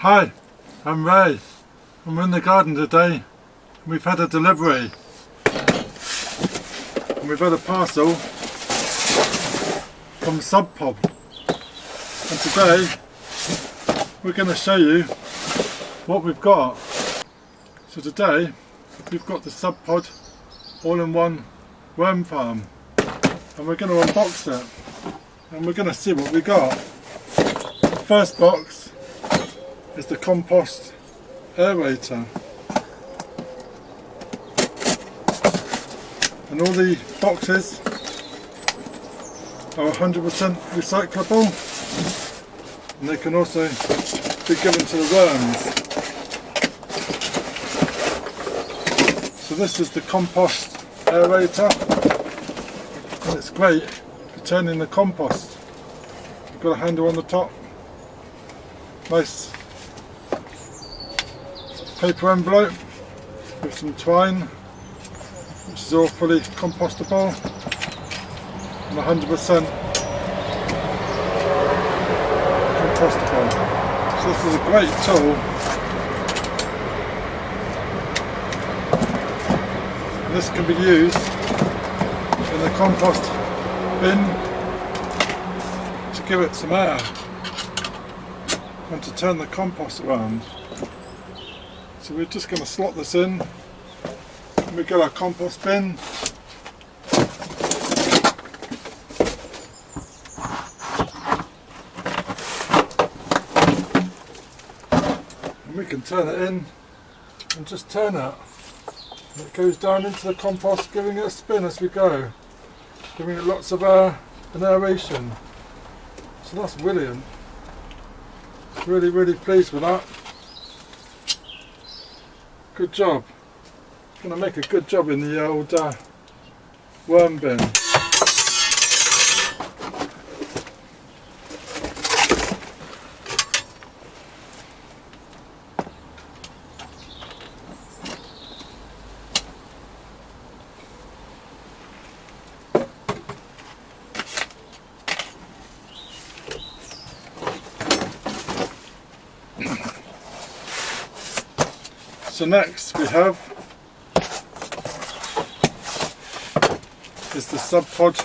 Hi, I'm Ray. I'm in the garden today. We've had a delivery. And we've had a parcel from Subpod. And today we're going to show you what we've got. So today we've got the Subpod all-in-one worm farm. And we're going to unbox it. And we're going to see what we got. The first box is the Compost Aerator. And all the boxes are 100% recyclable, and they can also be given to the worms. So this is the Compost Aerator, and it's great for turning the compost. You've got a handle on the top, nice paper envelope with some twine, which is all fully compostable and 100% compostable. So this is a great tool. And this can be used in the compost bin to give it some air and to turn the compost around. So we're just going to slot this in, and we've got our compost bin. And we can turn it in and just turn it. And it goes down into the compost, giving it a spin as we go, giving it lots of air and aeration. So that's brilliant. Really pleased with that. Good job. Going to make a good job in the old worm bin. So next we have is the Subpod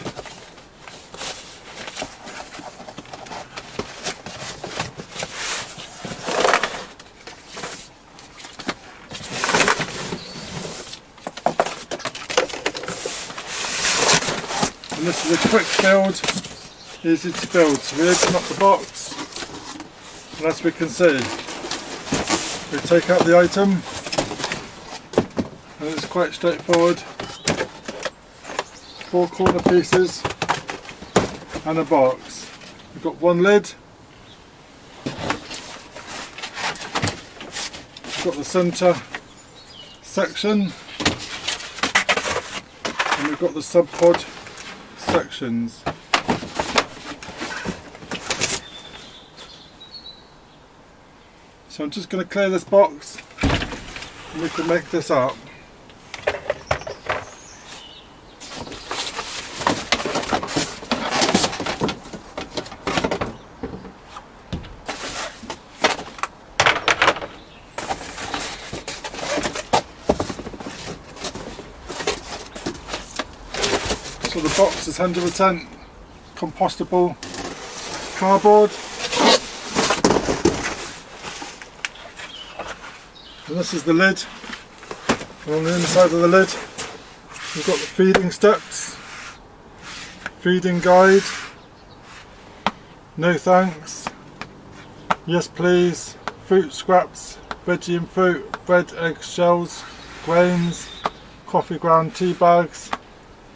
and this is a quick build, easy to build. So we open up the box, and as we can see, we take out the item. And it's quite straightforward. 4 corner pieces and a box. We've got one lid. We've got the centre section, and we've got the Subpod sections. So I'm just going to clear this box, and we can make this up. So the box is 100% compostable cardboard, and this is the lid. And on the inside of the lid we've got the feeding steps, feeding guide, no thanks, yes please, fruit scraps, veggie and fruit, bread, eggs, shells, grains, coffee ground, tea bags,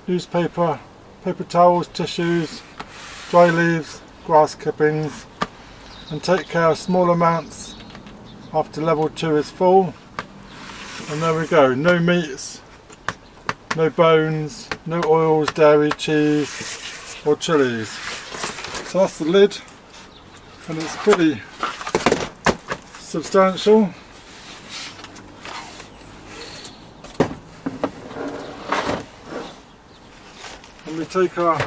newspaper, paper towels, tissues, dry leaves, grass clippings, and take care of small amounts after level 2 is full. And there we go, no meats, no bones, no oils, dairy, cheese or chilies. So that's the lid, and it's pretty substantial. And we take our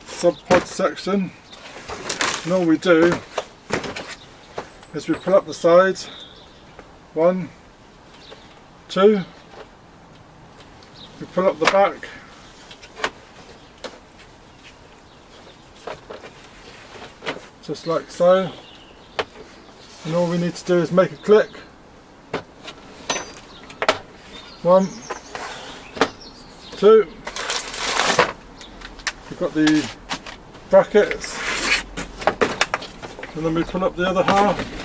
Subpod section, and all we do is we pull up the sides, 1, 2, we pull up the back, just like so, and all we need to do is make a click. 1, 2, we've got the brackets, and then we pull up the other half,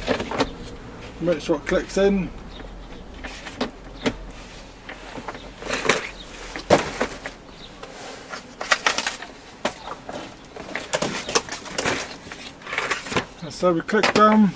make sure it clicks in. And so we click down.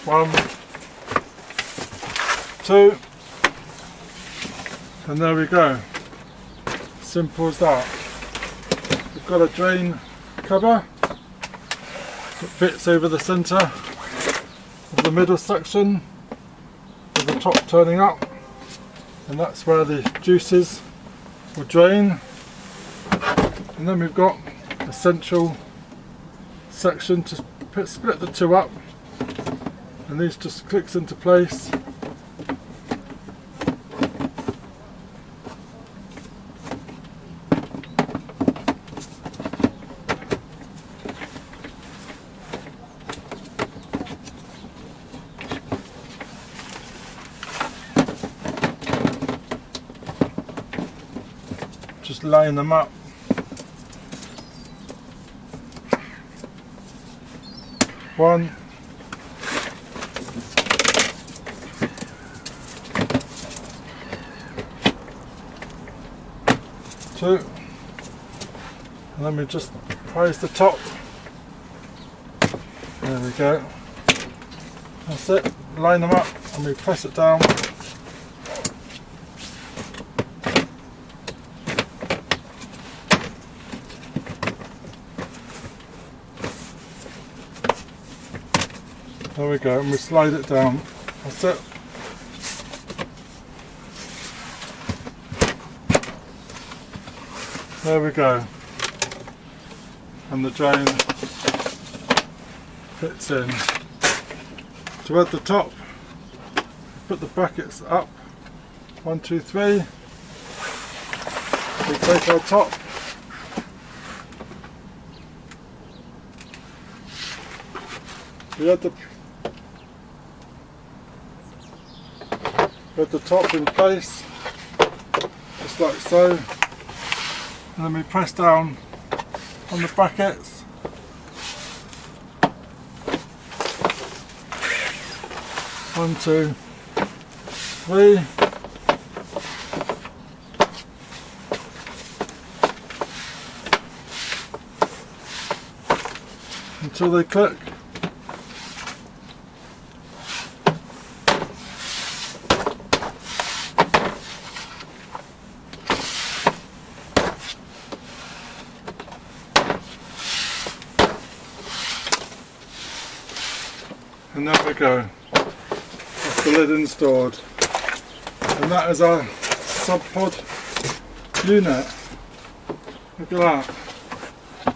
One, 2, and there we go. Simple as that. We've got a drain cover that fits over the centre of the middle section with the top turning up, and that's where the juices will drain. And then we've got a central section to split the two up, and these just clicks into place. Just line them up. One, two, and then we just prise the top. There we go. That's it. Line them up and we press it down. There we go, and we slide it down. That's it. There we go. And the drain fits in. To add the top, put the brackets up. 1, 2, 3. We take our top. We add the top in place, just like so, and then we press down on the brackets. One, 2, 3. Until they click. And there we go, that's the lid installed, and that is our Subpod unit. Look at that,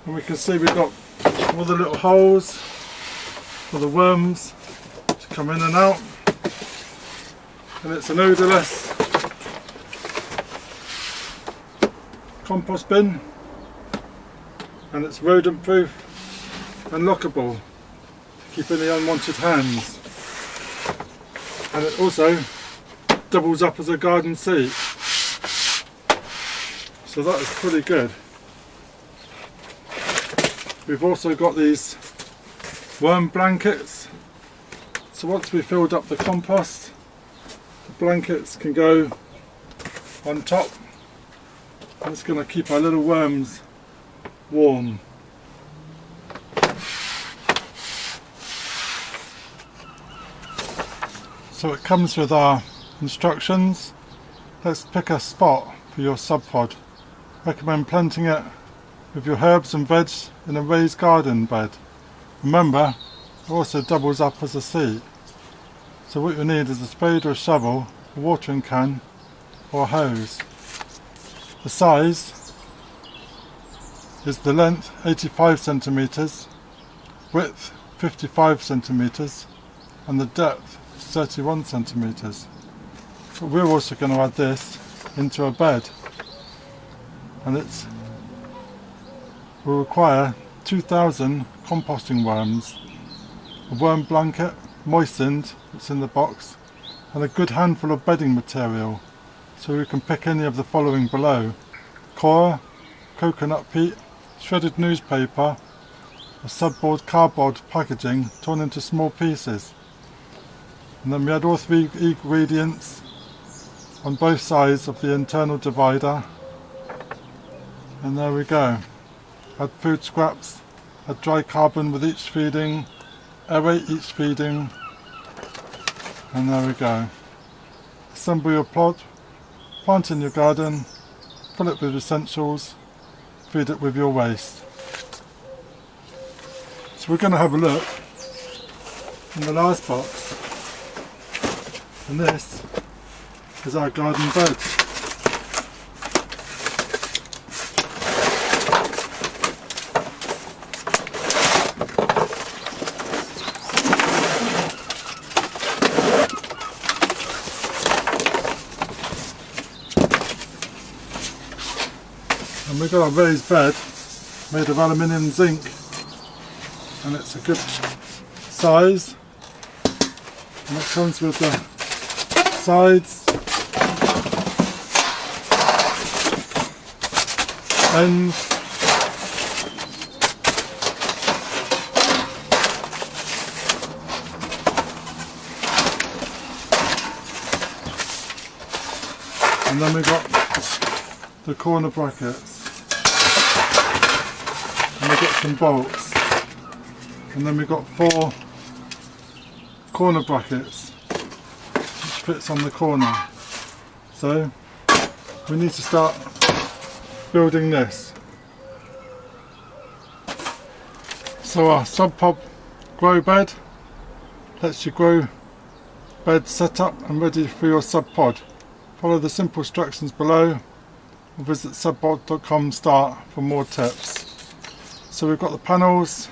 and we can see we've got all the little holes for the worms to come in and out, and it's an odourless compost bin, and it's rodent proof and lockable to keep any unwanted hands, and it also doubles up as a garden seat, so that is pretty good. We've also got these worm blankets, so once we've filled up the compost, the blankets can go on top, and it's going to keep our little worms warm. So it comes with our instructions. Let's pick a spot for your Subpod. Recommend planting it with your herbs and veg in a raised garden bed. Remember, it also doubles up as a seat. So what you need is a spade or a shovel, a watering can or a hose. The size is the length 85 centimeters, width 55 centimeters, and the depth is 31 centimeters. But we're also going to add this into a bed, and will require 2,000 composting worms, a worm blanket moistened, it's in the box, and a good handful of bedding material. So we can pick any of the following below: coir, coconut peat, shredded newspaper, a Subpod cardboard packaging torn into small pieces. And then we add all three ingredients on both sides of the internal divider, and there we go. Add food scraps, add dry carbon with each feeding, aerate each feeding, and there we go. Assemble your plot, plant in your garden, fill it with essentials, feed it with your waste. So we're going to have a look in the last box, and this is our garden bed. And we've got a raised bed made of aluminium zinc, and it's a good size, and it comes with the sides, ends, and then we've got the corner brackets, and we've got some bolts, and then we've got 4 corner brackets which fits on the corner. So we need to start building this. So our Subpod grow bed lets you grow bed set up and ready for your Subpod. Follow the simple instructions below, or visit subpod.com start for more tips. So we've got the panels,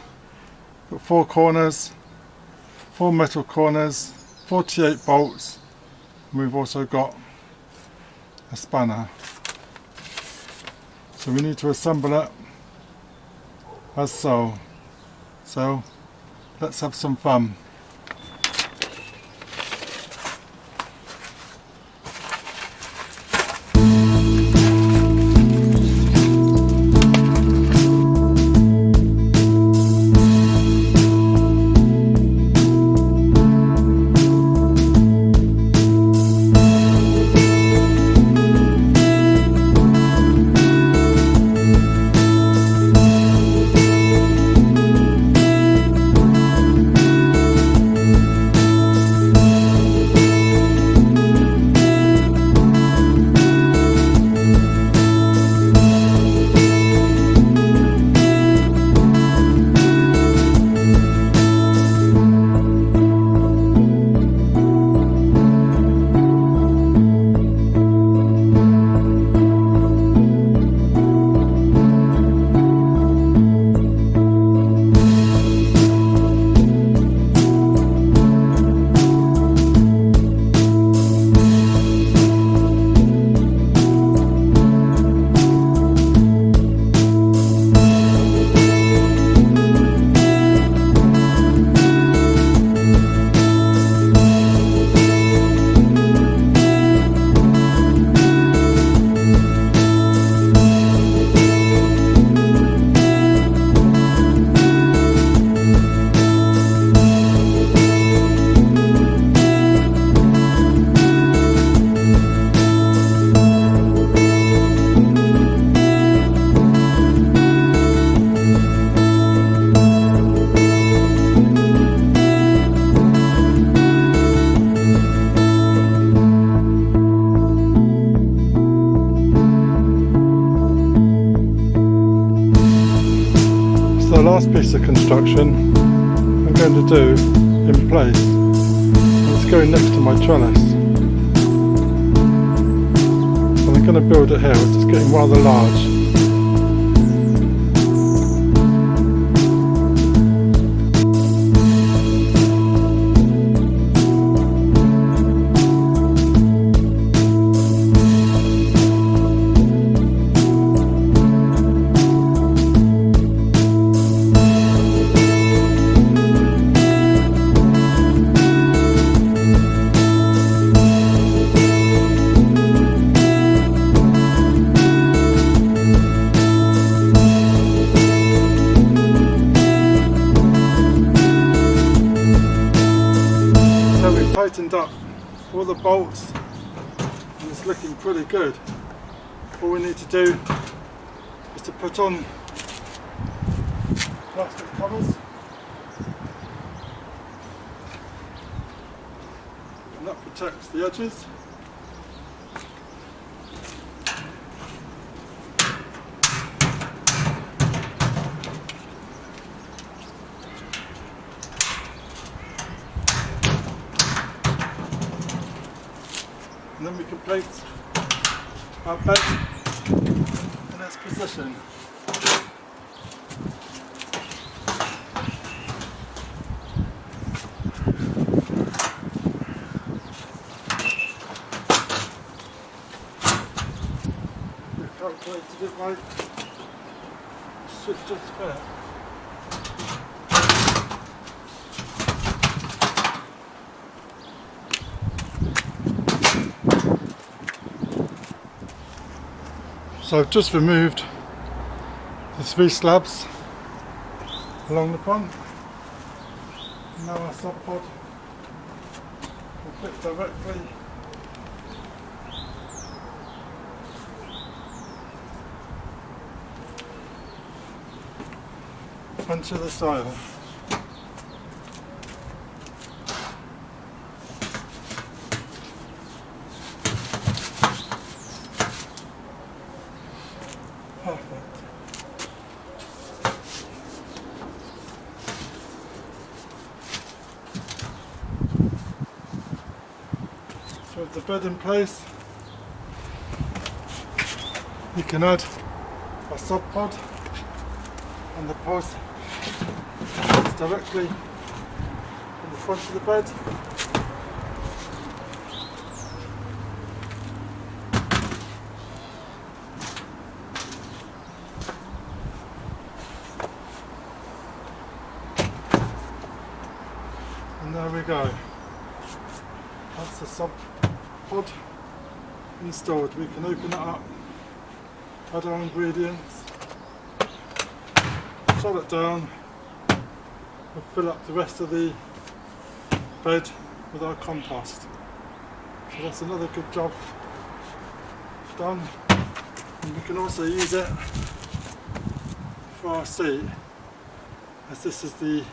got 4 corners, 4 metal corners, 48 bolts, and we've also got a spanner. So we need to assemble it as so. So let's have some fun. piece of construction I'm going to do in place. It's going next to my trellis. And I'm going to build it here, which is getting rather large. Tightened up all the bolts and it's looking pretty good. All we need to do is to put on plastic covers, and that protects the edges. And then we can place our bed in its position. We've calculated it right. It should just fit. So I've just removed the 3 slabs along the front. Now our Subpod will fit directly onto the soil. Perfect. So with the bed in place, you can add a Subpod and the post directly in the front of the bed. And there we go. That's the Subpod installed. We can open it up, add our ingredients, shut it down, and fill up the rest of the bed with our compost. So that's another good job done. And we can also use it for our seat, as this is the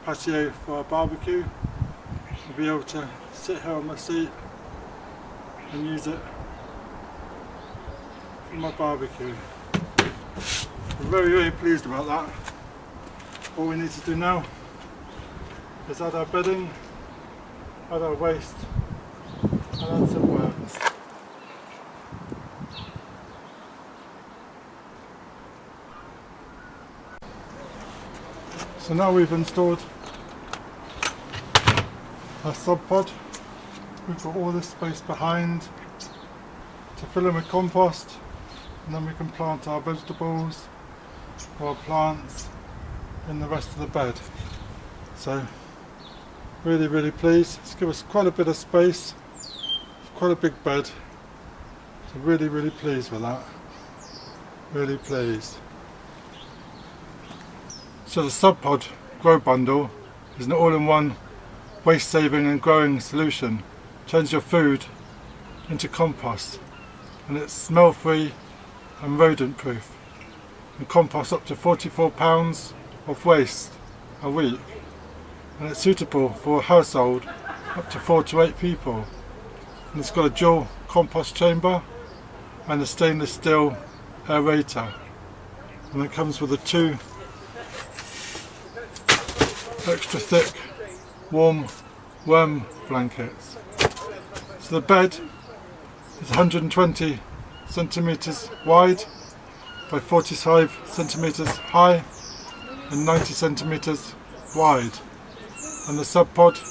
patio for our barbecue. We'll be able to sit here on my seat and use it for my barbecue. I'm very, very pleased about that. All we need to do now is add our bedding, add our waste, and add some worms. So now we've installed our Subpod. We've got all this space behind to fill in with compost, and then we can plant our vegetables or our plants in the rest of the bed. So really, really pleased. It's given us quite a bit of space, quite a big bed. So really, really pleased with that. Really pleased. So the Subpod Grow Bundle is an all-in-one waste saving and growing solution. Turns your food into compost, and it's smell free and rodent proof, and composts up to 44 pounds of waste a week, and it's suitable for a household up to 4 to 8 people, and it's got a dual compost chamber and a stainless steel aerator, and it comes with a 2 extra thick, warm worm blankets. So the bed is 120 centimetres wide by 45 centimetres high and 90 centimetres wide, and the Subpod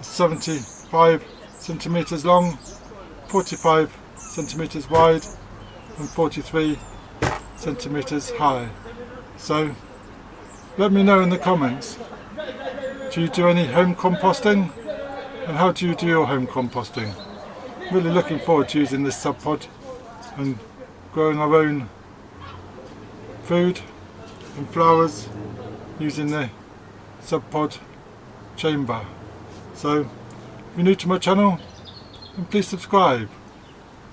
is 75 centimetres long, 45 centimetres wide and 43 centimetres high. So let me know in the comments, do you do any home composting, and how do you do your home composting? Really looking forward to using this Subpod and growing our own food and flowers using the Subpod chamber. So if you're new to my channel, then please subscribe,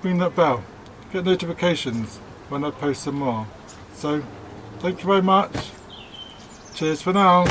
ring that bell, get notifications when I post some more. So thank you very much, cheers for now.